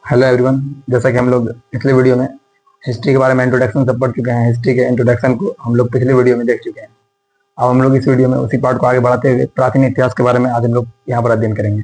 Hello everyone. जैसा कि हम लोग पिछले वीडियो में हिस्ट्री के बारे में इंट्रोडक्शन सब पढ़ चुके हैं। हिस्ट्री के इंट्रोडक्शन को हम लोग पिछले वीडियो में देख चुके हैं। अब हम लोग इस वीडियो में उसी पार्ट को आगे बढ़ाते हुए प्राचीन इतिहास के बारे में आज हम लोग यहाँ पर अध्ययन करेंगे।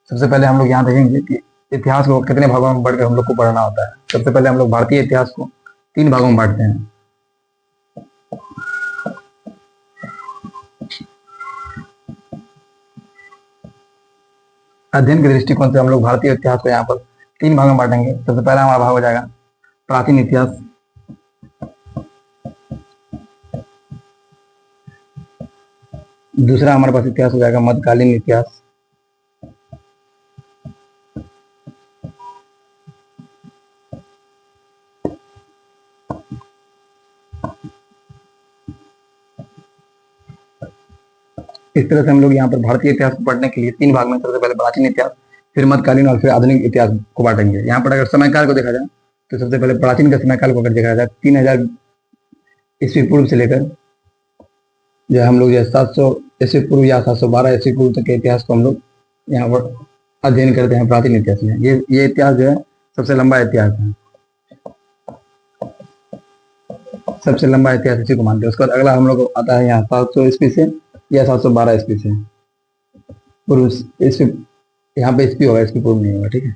सबसे पहले हम लोग यहाँ देखेंगे कि इतिहास को कितने भागों में बढ़कर हम लोग को पढ़ना होता है। सबसे पहले हम लोग भारतीय इतिहास को 3 भागों में बांटते हैं। अध्ययन के दृष्टिकोण से हम लोग भारतीय इतिहास को यहाँ पर 3 भागों में बांटेंगे। सबसे पहला हमारा भाग हो जाएगा प्राचीन इतिहास। दूसरा हमारे पास इतिहास हो जाएगा मध्यकालीन इतिहास। इस तरह से हम लोग यहाँ पर भारतीय इतिहास को पढ़ने के लिए 3 भाग में सबसे पहले प्राचीन इतिहास, फिर मध्यकालीन और फिर आधुनिक इतिहास को बांटेंगे। यहाँ पर अगर समयकाल को देखा जाए तो सबसे पहले प्राचीन का समयकाल को अगर देखा जाए 3000 ईस्वी पूर्व से लेकर जो हम लोग जो 700 ईस्वी पूर्व या 712 ईस्वी पूर्व तक के इतिहास को हम लोग यहाँ पर अध्ययन करते हैं प्राचीन इतिहास में। ये इतिहास जो है सबसे लंबा इतिहास है, सबसे लंबा इतिहास इसी को मानते हैं। उसके बाद अगला हम लोग आता है यहाँ 700 ईस्वी से या 712 ईस्वी से पूर्व। ईस्वी यहाँ पे ईस्वी होगा, ईस्वी पूर्व नहीं होगा, ठीक है।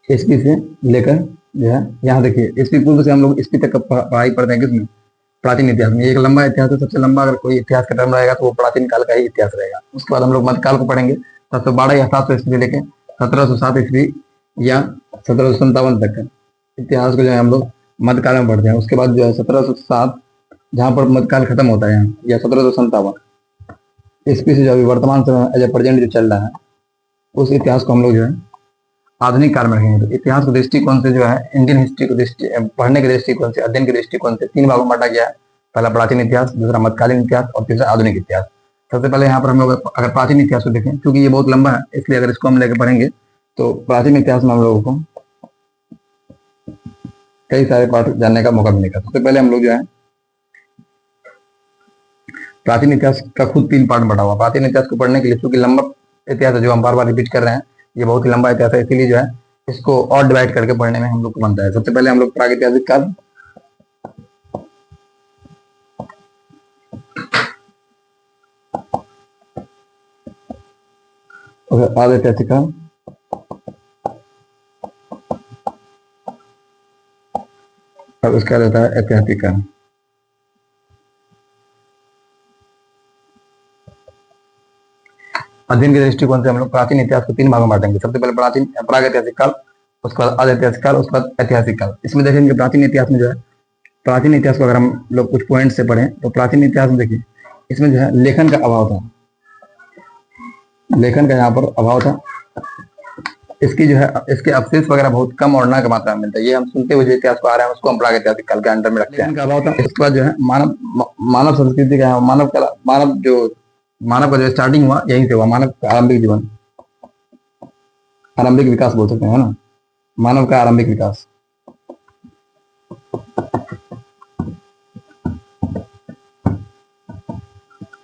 ईस्वी से लेकर जो है यहाँ देखिए ईस्वी पूर्व से हम लोग ईस्वी तक पढ़ाई पढ़ते हैं किसमें, प्राचीन इतिहास में। एक लंबा इतिहास है, सबसे लंबा अगर कोई इतिहास का टर्म रहेगा तो वो प्राचीन काल का ही इतिहास रहेगा। उसके बाद हम लोग मध्यकाल को पढ़ेंगे 712 या 700 ईस्वी से लेकर 1707 ईस्वी या 1757 तक का इतिहास को जो है हम लोग मध्यकाल में पढ़ते हैं। उसके बाद जो है 1707 जहाँ पर मध्यकाल खत्म होता है यहाँ, या 1757 ईस्वी से जो अभी वर्तमान समय एज ए प्रेजेंट जो चल रहा है उस इतिहास को हम लोग जो है आधुनिक काल में रखेंगे। तो इतिहास के दृष्टिकोण से जो है इंडियन हिस्ट्री को पढ़ने के दृष्टिकोण से, अध्ययन के दृष्टिकोण से 3 भागों में बांटा गया है। पहला प्राचीन इतिहास, दूसरा मध्यकालीन इतिहास और तीसरा आधुनिक इतिहास। सबसे पहले यहाँ पर हम लोग अगर प्राचीन इतिहास को देखें, क्योंकि ये बहुत लंबा है इसलिए अगर इसको हम लेकर पढ़ेंगे तो प्राचीन इतिहास में हम लोगों को कई सारे पाठ जानने का मौका मिलेगा। सबसे पहले हम लोग जो है प्राचीन इतिहास का खुद 3 पार्ट बटा हुआ। प्राचीन इतिहास को पढ़ने के लिए, क्योंकि लंबा इतिहास है जो हम बार बार रिपीट कर रहे हैं, ये बहुत ही लंबा इतिहास है, इसीलिए जो है इसको और डिवाइड करके पढ़ने में हम लोग को बनता है। सबसे पहले हम लोग प्रागैतिहासिक काल, आधैतिहासिक काल और उसका रहता है ऐतिहासिक काल। अध्ययन के दृष्टिकोण से हम लोग प्राचीन इतिहास को 3 भागों में बांटेंगे। सबसे पहले प्रागैतिहासिक काल, उसके बाद आधैतिहासिक काल, उसके बाद ऐतिहासिक काल। इसमें देखेंगे प्राचीन इतिहास में जो है, प्राचीन इतिहास को अगर हम लोग कुछ पॉइंट से पढ़ें तो प्राचीन इतिहास में देखिए इसमें जो है लेखन का अभाव था, लेखन का यहाँ पर अभाव था। इसकी जो है इसके अवशेष वगैरह बहुत कम और न की मात्रा में मिलता है। ये हम सुनते हुए जो इतिहास को आ रहे हैं उसको हम प्रागैतिहासिक काल के अंडर में रखते हैं। इनका अभाव था। इसके बाद जो है मानव संस्कृति का, मानव का जो स्टार्टिंग हुआ यहीं से हुआ। मानव का आरंभिक जीवन, आरंभिक विकास बोल सकते हैं ना, मानव का आरंभिक विकास।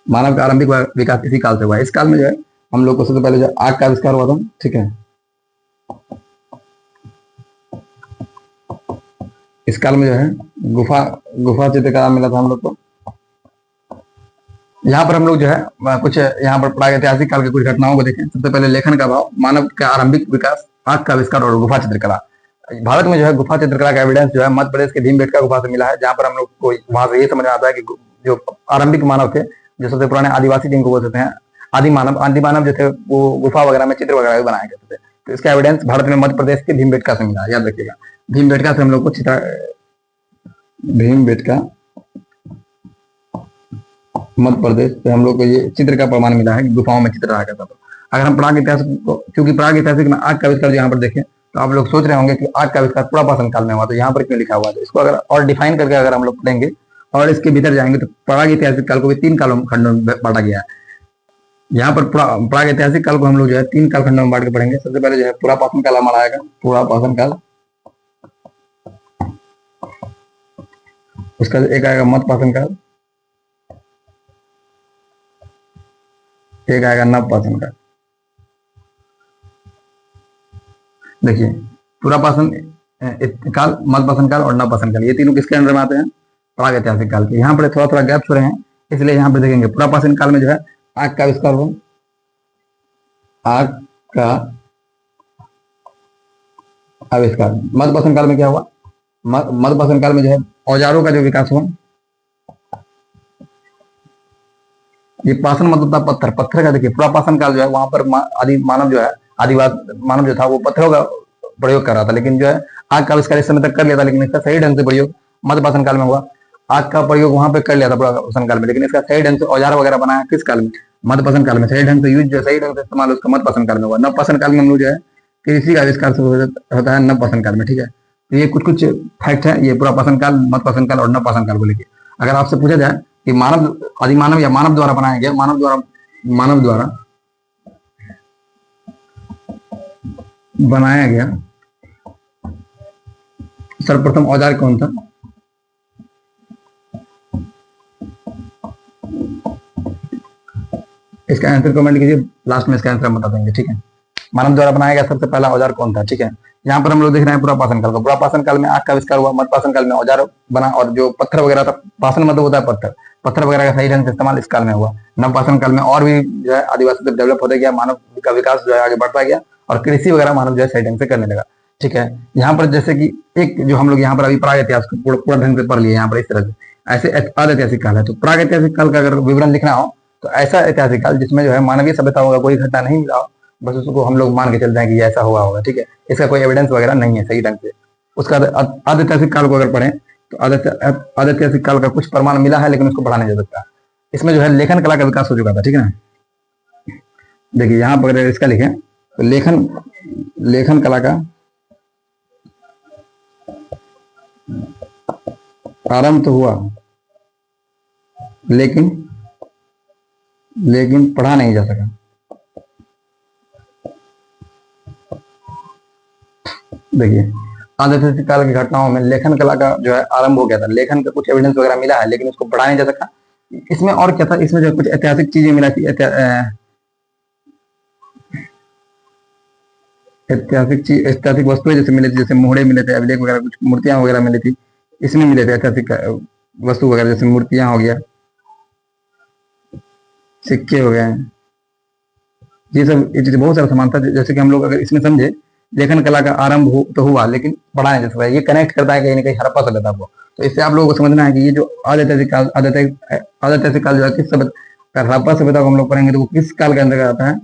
मानव का आरंभिक विकास इसी काल से हुआ है। इस काल में जो है हम लोग को सबसे पहले जो आग का आविष्कार हुआ था, ठीक है। इस काल में जो है गुफा चित्रकला मिला था हम लोग को। यहाँ पर हम लोग जो है कुछ यहाँ पर प्रागैतिहासिक काल की कुछ घटनाओं को देखें। सबसे पहले लेखन का अभाव, मानव का आरंभिक विकास, आग का आविष्कार और गुफा चित्रकला। भारत में जो है गुफा चित्रकला का एविडेंस जो है मध्य प्रदेश के भीमबेटका गुफा से मिला है, जहाँ पर हम लोग को वहां से ये समझ में आता है कि जो आरंभिक मानव थे, जो सबसे पुराने आदिवासी जिनको बोल सकते हैं, आदि मानव जो थे वो गुफा वगैरह में चित्र वगैरह भी बनाया करते थे। तो इसका एविडेंस भारत में मध्य प्रदेश के भीमबेटका से मिला है, याद रखिएगा। भीमबेटका से हम लोग को भीमबेटका मध्य प्रदेश से हम लोग को ये चित्र का प्रमाण मिला है कि गुफाओं में चित्र रहा करता था। अगर हम प्राग इतिहास को, क्योंकि प्राग ऐतिहासिक में आग का आविष्कार यहाँ पर देखें तो आप लोग सोच रहे होंगे कि आग का आविष्कार पुरापाषाण काल में हुआ, तो यहाँ पर क्यों लिखा हुआ है। इसको अगर और डिफाइन करके अगर हम लोग पढ़ेंगे और इसके भीतर जाएंगे तो प्राग ऐतिहासिक काल को भी 3 कालों खंडों में बांटा गया है। यहाँ पर प्राग ऐतिहासिक काल को हम लोग जो है 3 काल खंडों में बांट के पढ़ेंगे। सबसे पहले जो है पुरापाषाण काल हमारा आएगा, पुरापाषाण काल। उसका एक आएगा मध्यपाषाण काल, एक आएगा नवपाषाण काल। देखिए पुरापाषाण काल, मध्यपाषाण काल और नवपाषाण काल, ये तीनों किसके अंडर में आते हैं? प्रागैतिहासिक काल के। यहाँ पर थोड़ा थोड़ा गैप्स हो रहे हैं, इसलिए यहाँ पे देखेंगे पुरापाषाण काल में जो है आग का आविष्कार हुआ। आग का आविष्कार। मध्यपाषाण काल में क्या हुआ? मध्यपाषाण काल में जो है औजारों का जो विकास हुआ। ये पाषाण मतलब था पत्थर, पत्थर का देखिए पुरापाषाण काल जो है वहां पर आदि मानव जो है, आदिवासी मानव जो था वो पत्थरों का प्रयोग कर रहा था, लेकिन जो है आग का आविष्कार इस समय तक कर लिया था, लेकिन इसका सही ढंग से प्रयोग मध्यपाषाण काल में हुआ। आग का प्रयोग वहां पे कर लिया था पुरापाषाण काल में, लेकिन इसका सही ढंग से औजार वगैरह बनाया किस काल में? मध्यपाषाण काल में। सही ढंग से यूज जो सही ढंग से इस्तेमाल उसका मध्यपाषाण काल में हुआ। नवपाषाण काल में हम लोग जो है कृषि का आविष्कार होता है नवपाषाण काल में, ठीक है। तो ये कुछ कुछ फैक्ट है ये पुरापाषाण काल, मध्यपाषाण काल और नवपाषाण काल को लेकर। अगर आपसे पूछा जाए कि मानव, आदि मानव या मानव द्वारा बनाया गया, मानव द्वारा बनाया गया सर्वप्रथम औजार कौन था? इसका आंसर कमेंट कीजिए, लास्ट में इसका आंसर हम बता देंगे, ठीक है। मानव द्वारा बनाया गया सबसे पहला औजार कौन था, ठीक है। यहाँ पर हम लोग देख रहे हैं पुरापाषाण काल को। पुरापाषाण काल में आग का आविष्कार हुआ, मध्यपाषाण काल में औजार बना, और जो पत्थर वगैरह था, पाषाण मतलब होता है पत्थर, पत्थर वगैरह का सही ढंग से इस्तेमाल इस काल में हुआ। नवपाषाण काल में और भी जो है आदिवासी तक डेवलप होता गया, मानव का विकास जो है आगे बढ़ता गया, और कृषि वगैरह मानव जो है सही ढंग से करने लगा, ठीक है। यहाँ पर जैसे कि एक जो हम लोग यहाँ पर अभी प्राग इतिहास को पूरा ढंग से पढ़ लिए यहाँ पर इस तरह से, ऐसे ऐतिहासिक काल है। तो प्राग ऐतिहासिक काल का अगर विवरण लिखना हो तो ऐसा ऐतिहासिक काल जिसमें जो है मानवीय सभ्यता का कोई घटना नहीं मिला हो, बस उसको हम लोग मान के चलते हैं कि ऐसा हुआ होगा, ठीक है। इसका कोई एविडेंस वगैरह नहीं है सही ढंग से। उसका आदिऐतिहासिक काल को अगर पढ़ें तो आदिऐतिहासिक काल का कुछ प्रमाण मिला है, लेकिन उसको बढ़ा नहीं जा सकता। इसमें जो है लेखन कला का विकास हो चुका था, ठीक है ना। देखिए यहाँ पर अगर इसका लिखें तो लेखन कला का आरंभ तो हुआ, लेकिन पढ़ा नहीं जा सका। देखिए आदिऐतिहासिक काल की घटनाओं में लेखन कला का जो है आरंभ हो गया था, लेखन का कुछ एविडेंस वगैरह मिला है, लेकिन उसको पढ़ा नहीं जा सका। इसमें और क्या था, इसमें जो कुछ ऐतिहासिक चीजें मिला थी, ऐतिहासिक वस्तुएं जैसे मिले थे, जैसे मोहरे मिले थे, अभिलेख वगैरह, कुछ मूर्तियां वगैरह मिली थी, इसमें मिले थे ऐतिहासिक वस्तु वगैरह, जैसे मूर्तियां हो गया, सिक्के हो गए, ये सब चीजें बहुत सारा सामान था। जैसे कि हम लोग अगर इसमें समझे लेखन कला का आरंभ तो हुआ, लेकिन पढ़ा नहीं जा सकता। ये कनेक्ट करता है कहीं ना कहीं हड़प्पा सभ्यता को। तो इससे आप लोगों को समझना है कि ये जो आदिऐतिहासिक काल जो है किस सभ्यता, हड़प्पा सभ्यता को हम लोग पढ़ेंगे तो वो किस काल के अंदर आता है?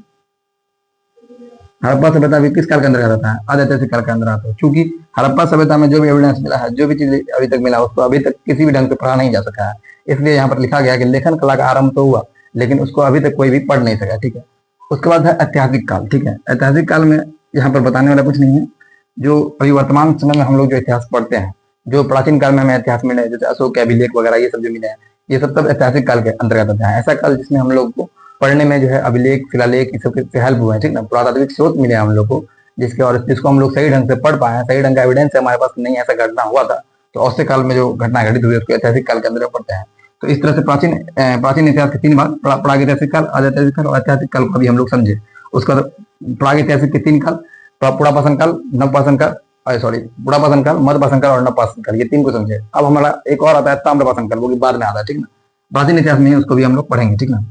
हड़प्पा सभ्यता भी किस काल के अंदर आता है? आदिऐतिहासिक काल के अंदर आता है। क्योंकि हड़प्पा सभ्यता में जो भी एविडेंस मिला है, जो भी चीज अभी तक मिला, उसको अभी तक किसी भी ढंग से पढ़ा नहीं जा सका है। इसलिए यहाँ पर लिखा गया कि लेखन कला का आरंभ तो हुआ, लेकिन उसको अभी तक कोई भी पढ़ नहीं सका, ठीक है। उसके बाद है ऐतिहासिक काल, ठीक है। ऐतिहासिक काल में यहाँ पर बताने वाला कुछ नहीं है। जो अभी वर्तमान समय में हम लोग जो इतिहास पढ़ते हैं, जो प्राचीन काल में हमें इतिहास मिले, जैसे अशोक के अभिलेख वगैरह, ये सब जो मिले हैं, ये सब ऐतिहासिक काल के अंतर्गत आते हैं। ऐसा काल जिसमें हम लोग को पढ़ने में जो है अभिलेख, शिलालेख, ये सब से हेल्प हुआ है, ठीक ना। पुरातात्विक स्रोत मिले हम लोग को जिसको हम लोग सही ढंग से पढ़ पाए, सही ढंग का एविडेंस है हमारे पास नहीं ऐसा घटना हुआ था, तो औसत काल में जो घटना घटित हुई उसको ऐतिहासिक काल के अंदर पढ़ते हैं। तो इस तरह से प्राचीन इतिहास के 3 भाग, प्रागैतिहासिक काल, आदिऐतिहासिक काल और ऐतिहासिक काल को भी हम लोग समझे। उसका प्रागैतिहासिक के 3 काल, पुरापाषाण काल, नवपाषाण काल, पुरापाषाण काल, मध्यपाषाण काल और नवपाषाण काल, ये 3 को समझे। अब हमारा एक और आता है ताम्रपाषाण काल, वो भी बाद में आता है, ठीक ना। प्राचीन इतिहास में उसको भी हम लोग पढ़ेंगे, ठीक ना।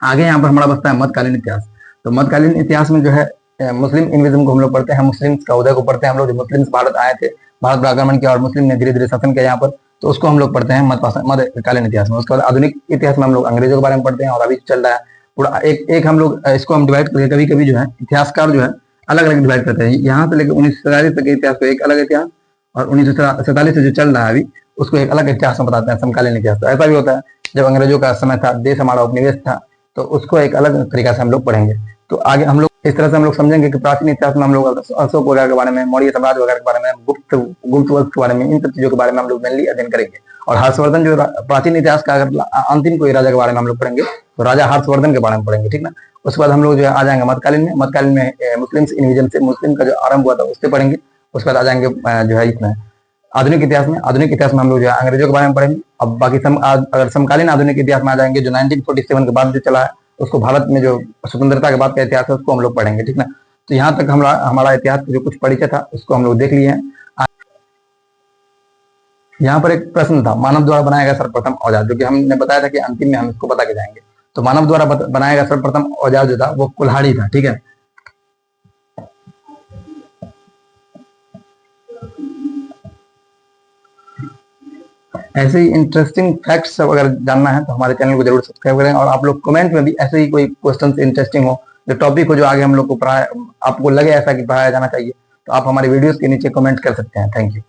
आगे यहाँ पर हमारा बचता है मध्यकालीन इतिहास। तो मध्यकालीन इतिहास में जो है मुस्लिम इन्विजम को हम लोग पढ़ते हैं, मुस्लिम का उदय को पढ़ते हैं हम लोग। मुस्लिम भारत आए थे, भारत पर आक्रमण किया और मुस्लिम ने धीरे धीरे शासन किया यहाँ पर, तो उसको हम लोग पढ़ते हैं मध्यकालीन इतिहास में। उसके बाद आधुनिक इतिहास में हम लोग अंग्रेजों के बारे में पढ़ते हैं, और अभी चल रहा है पूरा एक हम लोग इसको हम डिवाइड करके कभी कभी जो है इतिहासकार जो है अलग अलग डिवाइड करते हैं। यहाँ से लेकर 1947 तक के इतिहास को एक अलग इतिहास, और 1947 से जो चल रहा है अभी उसको एक अलग इतिहास में बताते हैं, समकालीन इतिहास। तो ऐसा भी होता है, जब अंग्रेजों का समय था, देश हमारा उपनिवेश था, तो उसको एक अलग तरीका से हम लोग पढ़ेंगे। तो आगे हम लोग इस तरह से हम लोग समझेंगे कि प्राचीन इतिहास में हम लोग अशोक वगैरह के बारे में, मौर्य साम्राज्य वगैरह के बारे में, गुप्त वंश के बारे में, इन सब चीजों के बारे में हम लोग मेनली अध्ययन करेंगे। और हर्षवर्धन जो प्राचीन इतिहास का अगर अंतिम कोई राजा के बारे में हम लोग पढ़ेंगे तो राजा हर्षवर्धन के बारे में पढ़ेंगे, ठीक ना। उसके बाद हम लोग जो है आ जाएंगे मध्यकालीन में। मध्यकालीन में मुस्लिम इन्विजन से, मुस्लिम का जो आरंभ हुआ था उससे पढ़ेंगे। उसके बाद आ जाएंगे जो है इसमें आधुनिक इतिहास में। आधुनिक इतिहास में हम लोग जो है अंग्रेजों के बारे में पढ़ेंगे। अब बाकी अगर समकालीन आधुनिक इतिहास में आ जाएंगे, जो 1947 के बाद जो चला है, उसको भारत में जो स्वतंत्रता के बाद का इतिहास है उसको हम लोग पढ़ेंगे, ठीक ना। तो यहाँ तक हमारा इतिहास का जो कुछ परिचय था उसको हम लोग देख लिए हैं। यहाँ पर एक प्रश्न था, मानव द्वारा बनाया गया सर्वप्रथम औजार, जो कि हमने बताया था कि अंतिम में हम इसको बता के जाएंगे। तो मानव द्वारा बनाया गया सर्वप्रथम औजार जो था वो कुल्हाड़ी था, ठीक है। ऐसे ही इंटरेस्टिंग फैक्ट्स अगर जानना है तो हमारे चैनल को जरूर सब्सक्राइब करें, और आप लोग कमेंट में भी ऐसे ही कोई क्वेश्चन इंटरेस्टिंग हो, जो टॉपिक हो, जो आगे हम लोग को पढ़ाया, आपको लगे ऐसा कि पढ़ाया जाना चाहिए, तो आप हमारे वीडियोस के नीचे कमेंट कर सकते हैं। Thank you.